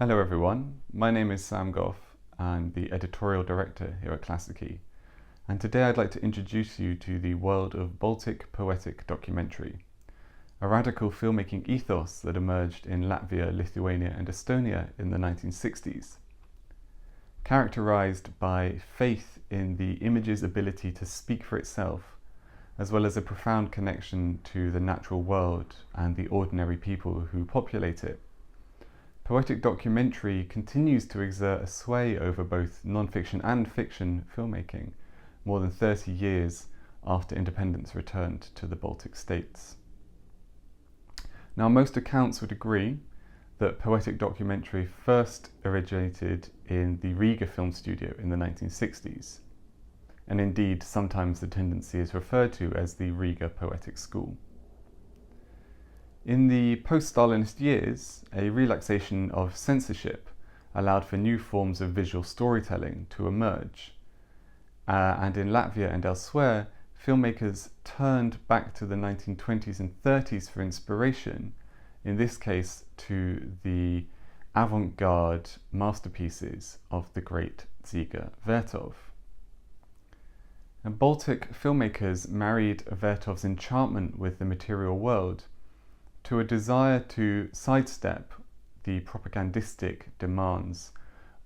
Hello everyone, my name is Sam Goff. I'm the editorial director here at Klassiki, and today I'd like to introduce you to the world of Baltic Poetic documentary, a radical filmmaking ethos that emerged in Latvia, Lithuania and Estonia in the 1960s. Characterized by faith in the image's ability to speak for itself, as well as a profound connection to the natural world and the ordinary people who populate it. Poetic documentary continues to exert a sway over both non-fiction and fiction filmmaking more than 30 years after independence returned to the Baltic states. Now, most accounts would agree that poetic documentary first originated in the Riga film studio in the 1960s, and indeed sometimes the tendency is referred to as the Riga Poetic School. In the post-Stalinist years, a relaxation of censorship allowed for new forms of visual storytelling to emerge. And in Latvia and elsewhere, filmmakers turned back to the 1920s and 30s for inspiration, in this case to the avant-garde masterpieces of the great Dziga Vertov. And Baltic filmmakers married Vertov's enchantment with the material world to a desire to sidestep the propagandistic demands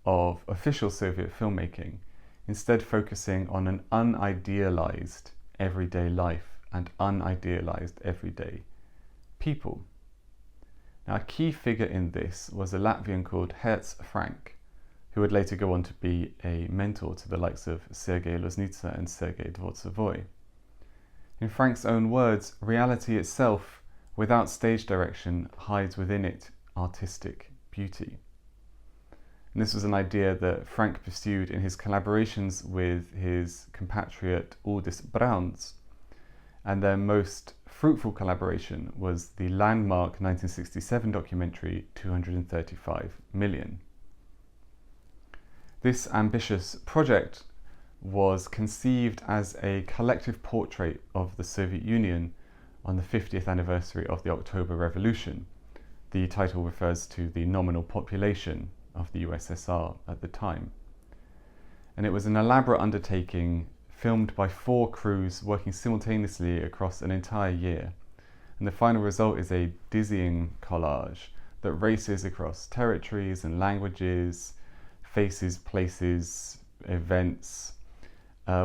of official Soviet filmmaking, instead focusing on an unidealized everyday life and unidealized everyday people. Now, a key figure in this was a Latvian called Herz Frank, who would later go on to be a mentor to the likes of Sergei Loznitsa and Sergei Dvortsevoy. In Frank's own words, reality itself without stage direction hides within it artistic beauty. And this was an idea that Frank pursued in his collaborations with his compatriot Uldis Brauns, and their most fruitful collaboration was the landmark 1967 documentary 235 Million. This ambitious project was conceived as a collective portrait of the Soviet Union on the 50th anniversary of the October Revolution. The title refers to the nominal population of the USSR at the time. And it was an elaborate undertaking filmed by 4 crews working simultaneously across an entire year. And the final result is a dizzying collage that races across territories and languages, faces, places, events,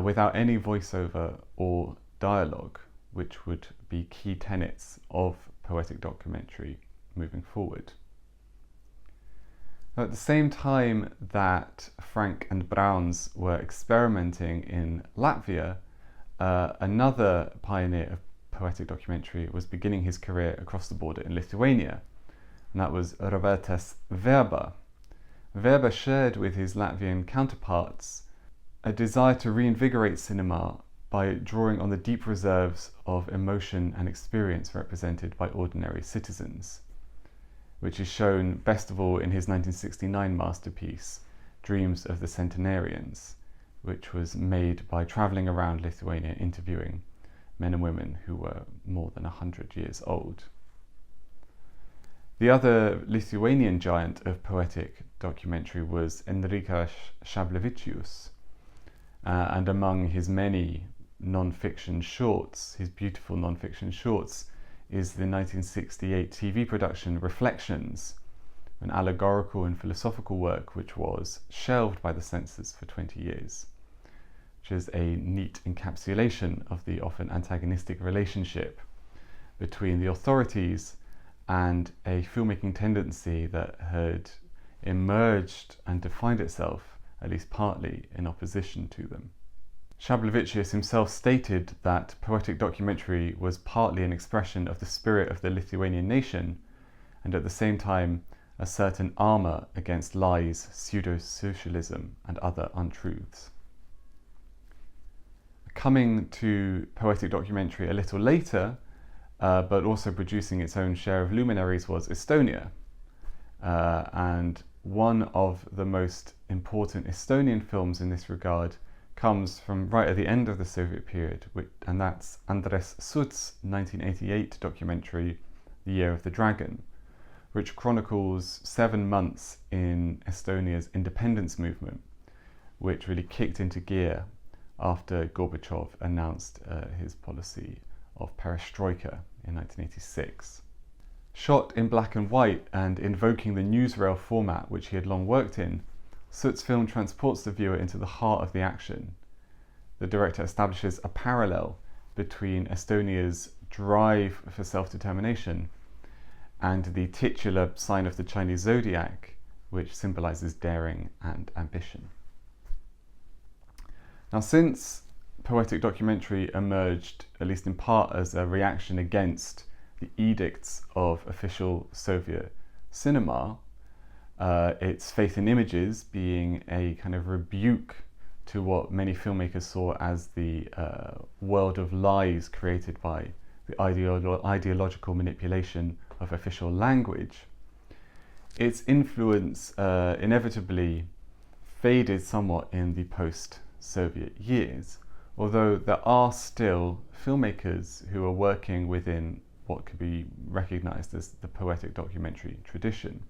without any voiceover or dialogue, which would be key tenets of poetic documentary moving forward. At the same time that Frank and Brauns were experimenting in Latvia, another pioneer of poetic documentary was beginning his career across the border in Lithuania, and that was Robertas Verba. Verba shared with his Latvian counterparts a desire to reinvigorate cinema by drawing on the deep reserves of emotion and experience represented by ordinary citizens, which is shown best of all in his 1969 masterpiece, Dreams of the Centenarians, which was made by travelling around Lithuania interviewing men and women who were more than 100 years old. The other Lithuanian giant of poetic documentary was Enrikas Šablevičius, and among his many non-fiction shorts, his beautiful non-fiction shorts, is the 1968 TV production Reflections, an allegorical and philosophical work which was shelved by the censors for 20 years, which is a neat encapsulation of the often antagonistic relationship between the authorities and a filmmaking tendency that had emerged and defined itself, at least partly, in opposition to them. Šablevičius himself stated that poetic documentary was partly an expression of the spirit of the Lithuanian nation, and at the same time a certain armour against lies, pseudo-socialism and other untruths. Coming to poetic documentary a little later, but also producing its own share of luminaries, was Estonia. And one of the most important Estonian films in this regard comes from right at the end of the Soviet period, and that's Andres Sut's 1988 documentary, The Year of the Dragon, which chronicles 7 months in Estonia's independence movement, which really kicked into gear after Gorbachev announced his policy of perestroika in 1986. Shot in black and white and invoking the newsreel format which he had long worked in, Soot's film transports the viewer into the heart of the action. The director establishes a parallel between Estonia's drive for self-determination and the titular sign of the Chinese zodiac, which symbolizes daring and ambition. Now, since poetic documentary emerged, at least in part, as a reaction against the edicts of official Soviet cinema, its faith in images being a kind of rebuke to what many filmmakers saw as the world of lies created by the ideological manipulation of official language, its influence inevitably faded somewhat in the post-Soviet years, although there are still filmmakers who are working within what could be recognized as the poetic documentary tradition.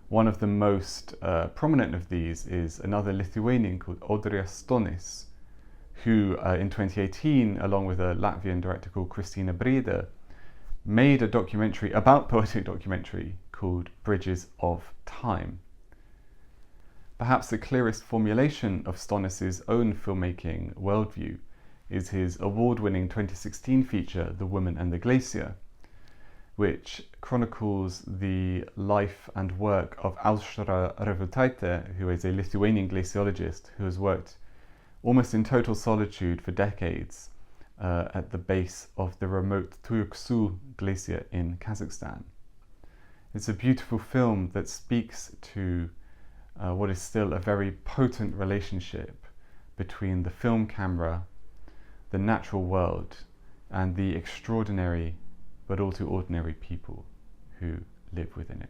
One of the most prominent of these is another Lithuanian called Audrija Stonis, who in 2018, along with a Latvian director called Kristina Brīda, made a documentary about poetic documentary called Bridges of Time. Perhaps the clearest formulation of Stonis's own filmmaking worldview is his award-winning 2016 feature, The Woman and the Glacier, which chronicles the life and work of Aušra Revutaite, who is a Lithuanian glaciologist who has worked almost in total solitude for decades at the base of the remote Tuyuksu glacier in Kazakhstan. It's a beautiful film that speaks to what is still a very potent relationship between the film camera, the natural world, and the extraordinary but all too ordinary people who live within it.